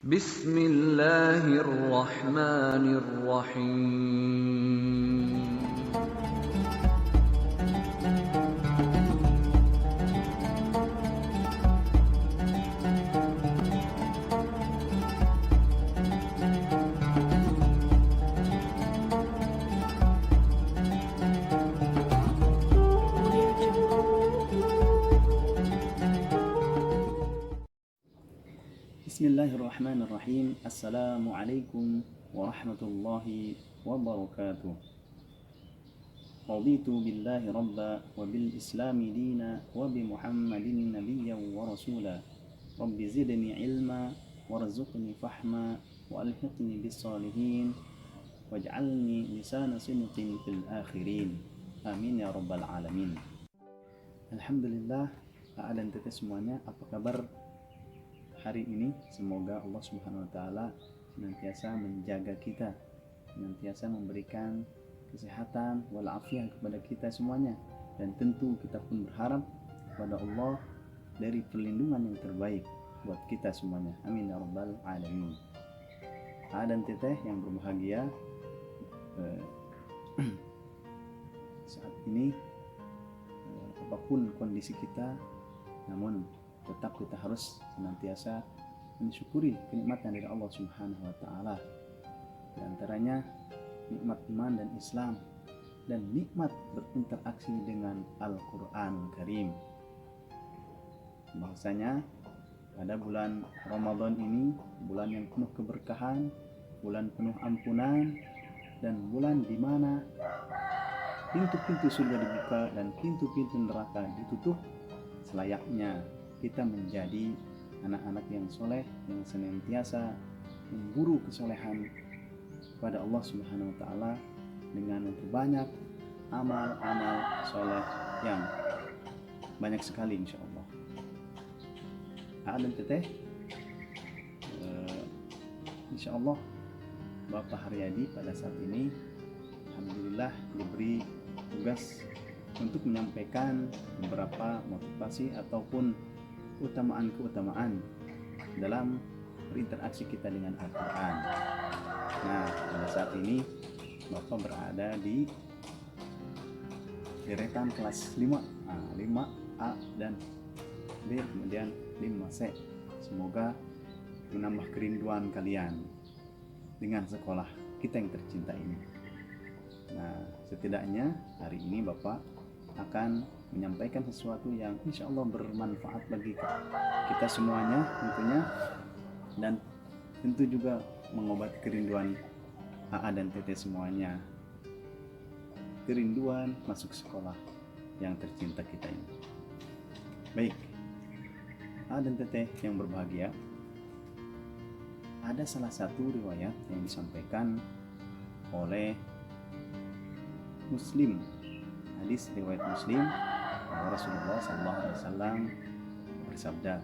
Bismillahirrahmanirrahim. Bismillahirrahmanirrahim. Assalamualaikum warahmatullahi wabarakatuh. Raditu billahi rabba wa bil islami dina wa bi muhammadin nabiyyan wa rasula. Rabbi zidni ilma warzuqni fahma wa alhiqni bis salihin waj'alni lisana sidqin fil akhirin. Amin ya rabbal alamin. Alhamdulillah, dan teteh semuanya, apa kabar hari ini? Semoga Allah Subhanahu wa taala senantiasa menjaga kita, senantiasa memberikan kesehatan walafiat kepada kita semuanya, dan tentu kita pun berharap kepada Allah dari perlindungan yang terbaik buat kita semuanya. Amin ya rabbal alamin. Dan teteh yang berbahagia, saat ini apapun kondisi kita, namun tetap kita harus senantiasa mensyukuri kenikmatan dari Allah Subhanahu wa taala. Di antaranya nikmat iman dan Islam, dan nikmat berinteraksi dengan Al-Qur'an Karim. Bahwasanya pada bulan Ramadan ini bulan yang penuh keberkahan, bulan penuh ampunan, dan bulan di mana pintu-pintu surga dibuka dan pintu-pintu neraka ditutup, selayaknya kita menjadi anak-anak yang soleh, yang senantiasa memburu kesolehan kepada Allah Subhanahu wa taala dengan memperbanyak amal-amal soleh yang banyak sekali insyaallah. Dan teteh, insyaallah Bapak Haryadi pada saat ini alhamdulillah diberi tugas untuk menyampaikan beberapa motivasi ataupun keutamaan-keutamaan dalam berinteraksi kita dengan Al-Quran. Nah, pada saat ini Bapak berada di deretan kelas 5, 5A dan B, kemudian 5C. Semoga menambah kerinduan kalian dengan sekolah kita yang tercinta ini. Nah, setidaknya hari ini Bapak akan menyampaikan sesuatu yang insya Allah bermanfaat bagi kita semuanya tentunya, dan tentu juga mengobati kerinduan AA dan Teteh semuanya, kerinduan masuk sekolah yang tercinta kita ini. Baik, AA dan Teteh yang berbahagia, ada salah satu riwayat yang disampaikan oleh Muslim, hadis riwayat Muslim, bahwa Rasulullah SAW bersabda,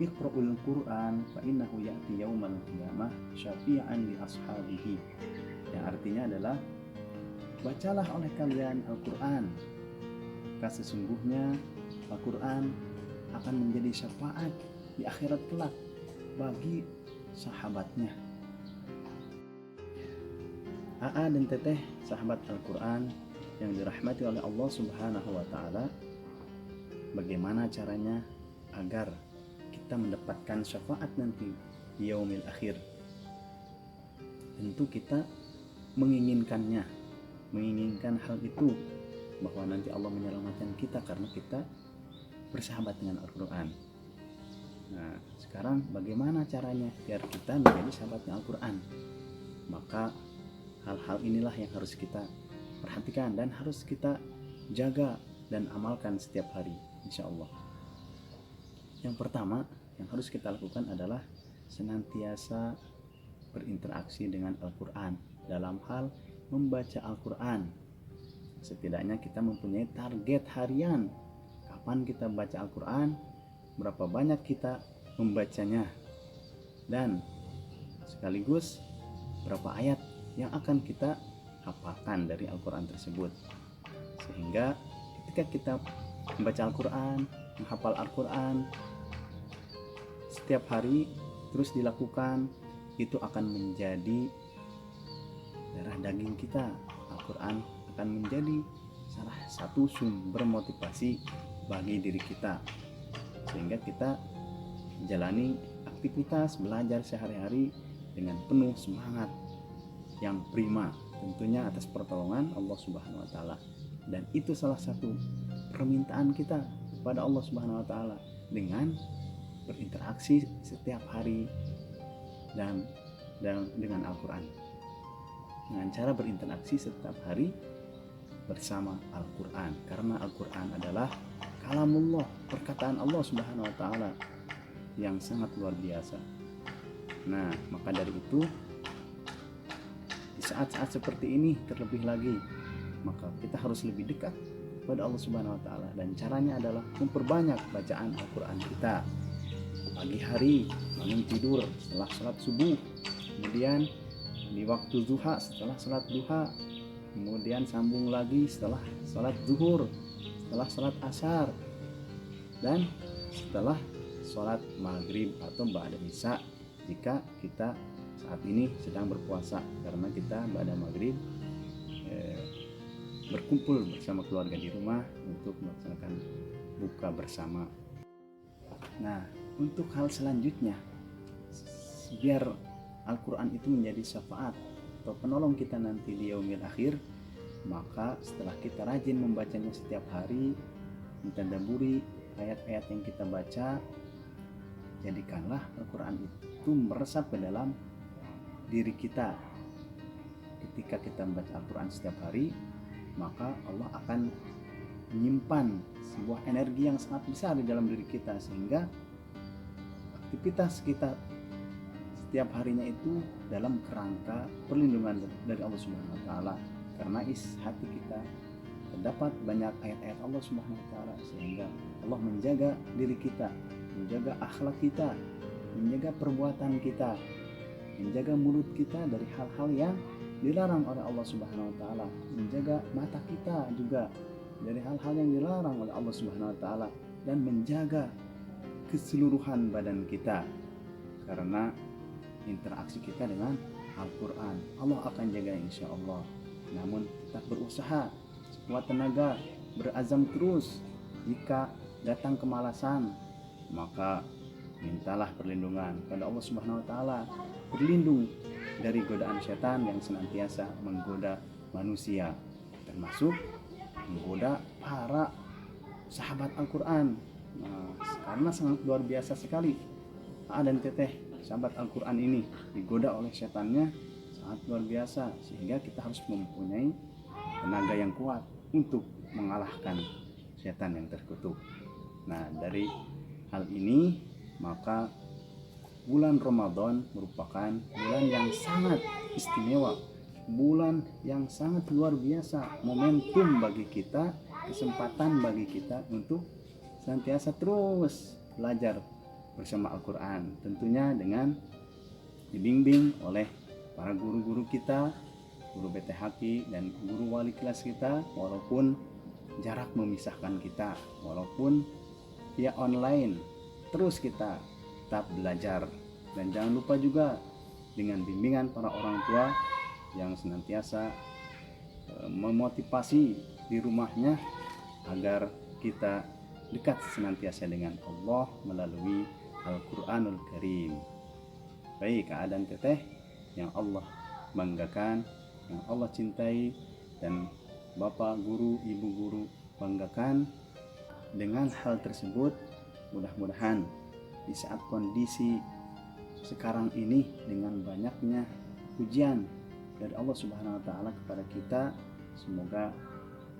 "Iqra'ul Qur'an fa innahu ya'ti yaumal qiyamah syafi'an li ashabihi." Yang artinya adalah, bacalah oleh kalian Al-Qur'an, karena sesungguhnya Al-Qur'an akan menjadi syafaat di akhirat kelak bagi sahabatnya. AA dan Teteh sahabat Al-Quran yang dirahmati oleh Allah Subhanahu wa taala, bagaimana caranya agar kita mendapatkan syafaat nanti di yaumil akhir? Tentu kita menginginkannya, menginginkan hal itu, bahwa nanti Allah menyelamatkan kita karena kita bersahabat dengan Al-Quran. Nah, sekarang bagaimana caranya biar kita menjadi sahabatnya Al-Quran? Maka hal-hal inilah yang harus kita perhatikan dan harus kita jaga dan amalkan setiap hari insya Allah. Yang pertama yang harus kita lakukan adalah senantiasa berinteraksi dengan Al-Quran dalam hal membaca Al-Quran. Setidaknya kita mempunyai target harian, kapan kita baca Al-Quran, berapa banyak kita membacanya, dan sekaligus berapa ayat yang akan kita hafalkan dari Al-Quran tersebut. Sehingga ketika kita membaca Al-Quran, menghafal Al-Quran setiap hari, terus dilakukan, itu akan menjadi darah daging kita. Al-Quran akan menjadi salah satu sumber motivasi bagi diri kita, sehingga kita menjalani aktivitas belajar sehari-hari dengan penuh semangat yang prima, tentunya atas pertolongan Allah Subhanahu wa taala. Dan itu salah satu permintaan kita kepada Allah Subhanahu wa taala dengan berinteraksi setiap hari dan dengan Al-Quran. Dengan cara berinteraksi setiap hari bersama Al-Quran, karena Al-Quran adalah kalamullah, perkataan Allah Subhanahu wa taala yang sangat luar biasa. Nah, maka dari itu di saat-saat seperti ini terlebih lagi, maka kita harus lebih dekat kepada Allah Subhanahu wa taala, dan caranya adalah memperbanyak bacaan Al-Quran kita. Pagi hari bangun tidur setelah salat subuh, kemudian di waktu duha setelah salat duha, kemudian sambung lagi setelah salat zuhur, setelah salat asar, dan setelah salat maghrib atau ba'da isya jika kita saat ini sedang berpuasa, karena kita ba'da maghrib berkumpul bersama keluarga di rumah untuk melaksanakan buka bersama. Nah, untuk hal selanjutnya, biar Al-Quran itu menjadi syafaat atau penolong kita nanti di yaumil akhir, maka setelah kita rajin membacanya setiap hari, mentadabburi ayat-ayat yang kita baca, jadikanlah Al-Quran itu meresap ke dalam diri kita. Ketika kita membaca Al-Quran setiap hari, maka Allah akan menyimpan sebuah energi yang sangat besar di dalam diri kita, sehingga aktivitas kita setiap harinya itu dalam kerangka perlindungan dari Allah Subhanahu wa taala, karena hati kita terdapat banyak ayat-ayat Allah Subhanahu wa taala, sehingga Allah menjaga diri kita, menjaga akhlak kita, menjaga perbuatan kita, menjaga mulut kita dari hal-hal yang dilarang oleh Allah Subhanahu wa taala, menjaga mata kita juga dari hal-hal yang dilarang oleh Allah Subhanahu wa taala, dan menjaga keseluruhan badan kita, karena interaksi kita dengan Al-Quran Allah akan jaga insya Allah. Namun kita berusaha sekuat tenaga, berazam terus. Jika datang kemalasan, maka mintalah perlindungan kepada Allah Subhanahu wa taala, berlindung dari godaan setan yang senantiasa menggoda manusia, termasuk menggoda para sahabat Al-Quran. Nah, karena sangat luar biasa sekali dan teteh sahabat Al-Quran ini digoda oleh setannya sangat luar biasa, sehingga kita harus mempunyai tenaga yang kuat untuk mengalahkan setan yang terkutuk. Nah, dari hal ini maka bulan Ramadan merupakan bulan yang sangat istimewa, bulan yang sangat luar biasa, momentum bagi kita, kesempatan bagi kita untuk senantiasa terus belajar bersama Al-Quran, tentunya dengan dibimbing oleh para guru-guru kita, guru BTHQ dan guru wali kelas kita, walaupun jarak memisahkan kita, walaupun via online, terus kita tetap belajar. Dan jangan lupa juga dengan bimbingan para orang tua yang senantiasa memotivasi di rumahnya agar kita dekat senantiasa dengan Allah melalui Al-Quranul Karim. Baik, keadaan teteh yang Allah banggakan, yang Allah cintai, dan bapak guru, ibu guru banggakan. Dengan hal tersebut, mudah-mudahan di saat kondisi sekarang ini dengan banyaknya ujian dari Allah Subhanahu wa taala kepada kita, semoga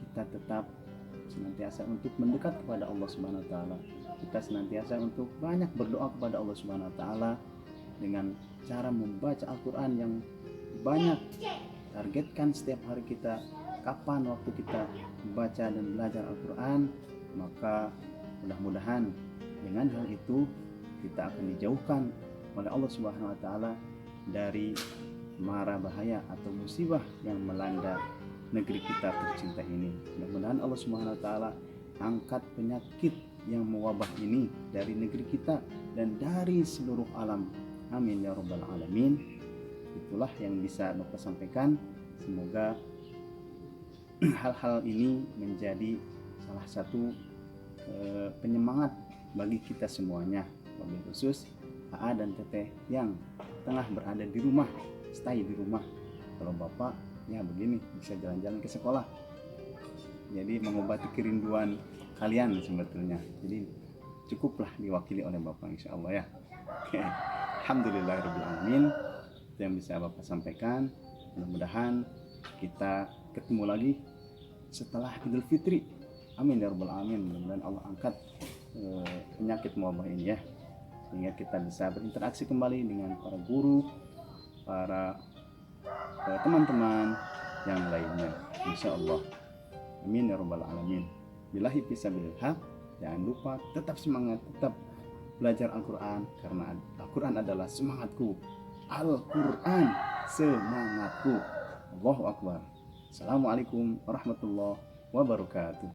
kita tetap senantiasa untuk mendekat kepada Allah Subhanahu wa taala. Kita senantiasa untuk banyak berdoa kepada Allah Subhanahu wa taala dengan cara membaca Al-Quran yang banyak. Targetkan setiap hari kita kapan waktu kita membaca dan belajar Al-Quran, maka mudah-mudahan dengan hal itu kita akan dijauhkan oleh Allah Subhanahu wa taala dari mara bahaya atau musibah yang melanda negeri kita tercinta ini. Mudah-mudahan Allah Subhanahu wa taala angkat penyakit yang mewabah ini dari negeri kita dan dari seluruh alam Amin ya rabbal alamin. Itulah yang bisa Bapak sampaikan. Semoga hal-hal ini menjadi salah satu penyemangat bagi kita semuanya, wabil khusus AA dan Teteh yang tengah berada di rumah, stay di rumah. Kalau Bapak ya begini, bisa jalan-jalan ke sekolah, jadi mengobati kerinduan kalian sebetulnya. Jadi cukuplah diwakili oleh Bapak, insya Allah ya. Alhamdulillahirrahmanirrahim. Itu yang bisa Bapak sampaikan. Mudah-mudahan kita ketemu lagi setelah Idul Fitri. Amin ya rabbal alamin. Mudah-mudahan Allah angkat penyakit wabah ini ya, sehingga kita bisa berinteraksi kembali dengan para guru, para teman-teman yang lainnya, insya Allah. Amin ya rabbal alamin. Billahi fisabilil haq. Jangan lupa tetap semangat, tetap belajar Al-Quran, karena Al-Quran adalah semangatku. Al-Quran semangatku. Allahu Akbar. Assalamualaikum warahmatullahi wabarakatuh.